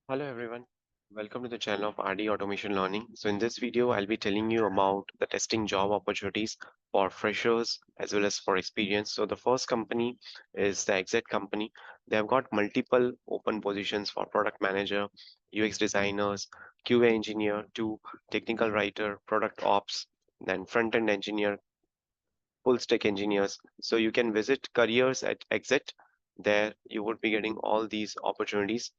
Hello everyone, welcome to the channel of RD Automation Learning. So in this video, I'll be telling you about the testing job opportunities for freshers as well as for experience. So the first company is the Exit company. They have got multiple open positions for product manager, UX designers, QA engineer, to technical writer, product ops, then front-end engineer, full stack engineers. So you can visit careers at Exit. There you would be getting all these opportunities.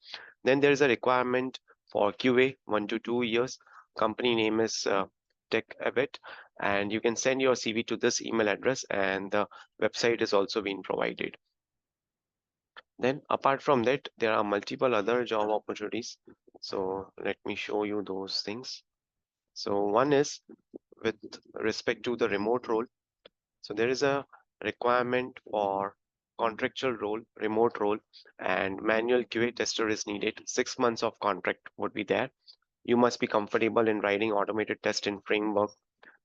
Then there is a requirement for QA 1 to 2 years. Company name is TechAbit, and you can send your CV to this email address, and the website is also being provided. Then apart from that, there are multiple other job opportunities. So let me show you those things. So one is with respect to the remote role. So there is a requirement for contractual role, remote role, and manual QA tester is needed. 6 months of contract would be there. You must be comfortable in writing automated test in framework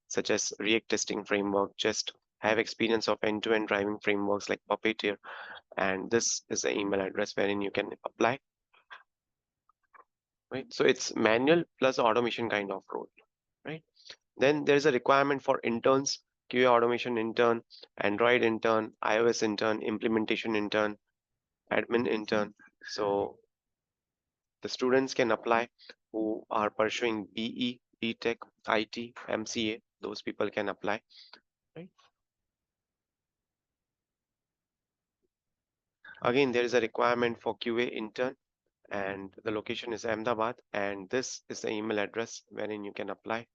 such as React testing framework. Just have experience of end-to-end driving frameworks like Puppeteer, and this is the email address wherein you can apply. Right. So it's manual plus automation kind of role. Right. Then there's a requirement for interns, QA automation intern, Android intern, iOS intern, implementation intern, admin intern. So the students can apply who are pursuing BE, BTech, IT, MCA. Those people can apply. Right. Again, there is a requirement for QA intern, and the location is Ahmedabad, and this is the email address wherein you can apply.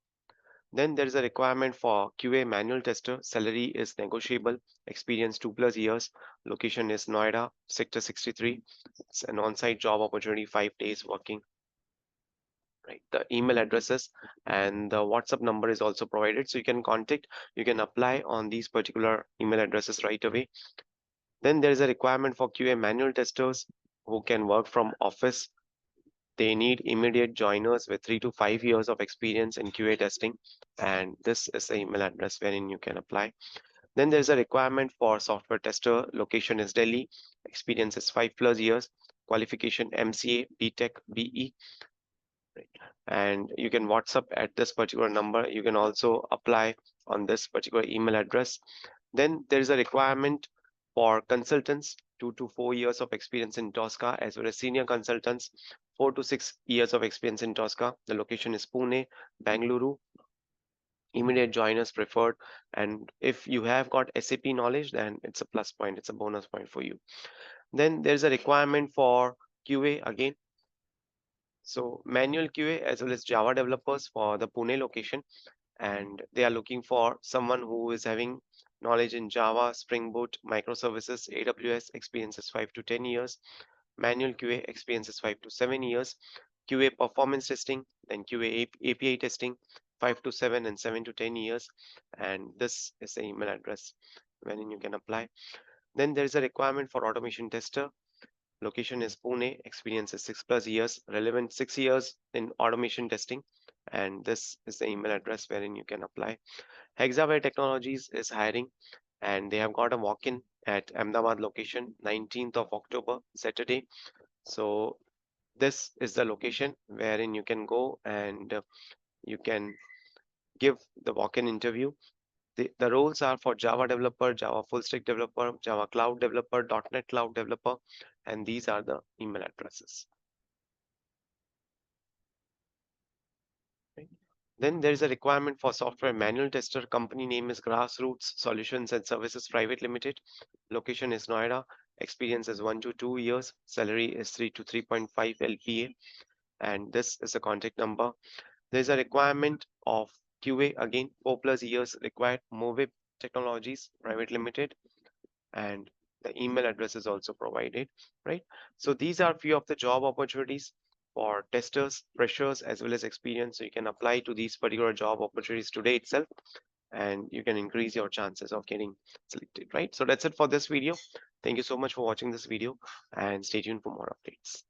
Then there is a requirement for QA manual tester. Salary is negotiable. Experience 2+ years. Location is Noida, Sector 63. It's an on-site job opportunity, 5 days working. Right. The email addresses and the WhatsApp number is also provided, so you can contact. You can apply on these particular email addresses right away. Then there is a requirement for QA manual testers who can work from office. They need immediate joiners with 3 to 5 years of experience in QA testing, and this is the email address wherein you can apply. Then there's a requirement for software tester. Location is Delhi. Experience is 5+ years. Qualification MCA, BTech, BE. Right. And you can WhatsApp at this particular number. You can also apply on this particular email address. Then there is a requirement for consultants, 2 to 4 years of experience in Tosca, as well as senior consultants, 4 to 6 years of experience in Tosca. The location is Pune, Bangalore. Immediate joiners preferred. And if you have got SAP knowledge, then it's a plus point, it's a bonus point for you. Then there's a requirement for QA again. So manual QA as well as Java developers for the Pune location, and they are looking for someone who is having knowledge in Java, Spring Boot, microservices, AWS. Experience is 5 to 10 years. Manual QA experience is 5 to 7 years. QA performance testing, then QA API testing, 5 to 7 and 7 to 10 years. And this is the email address wherein you can apply. Then there is a requirement for automation tester. Location is Pune. Experience is 6+ years. Relevant 6 years in automation testing. And this is the email address wherein you can apply. Hexaware Technologies is hiring, and they have got a walk-in at Ahmedabad location, 19th of October, Saturday. So this is the location wherein you can go and you can give the walk-in interview. The roles are for Java developer, Java full stack developer, Java cloud developer, .NET cloud developer, and these are the email addresses. Right. Then there is a requirement for software manual tester. Company name is Grassroots Solutions and Services Private Limited. Location is Noida. Experience is 1 to 2 years. Salary is 3 to 3.5 LPA. And this is a contact number. There's a requirement of QA again, 4+ years required. Movib Technologies Private Limited, and the email address is also provided. Right. So these are few of the job opportunities for testers, freshers, as well as experience. So you can apply to these particular job opportunities today itself, and you can increase your chances of getting selected. Right. So that's it for this video. Thank you so much for watching this video, and stay tuned for more updates.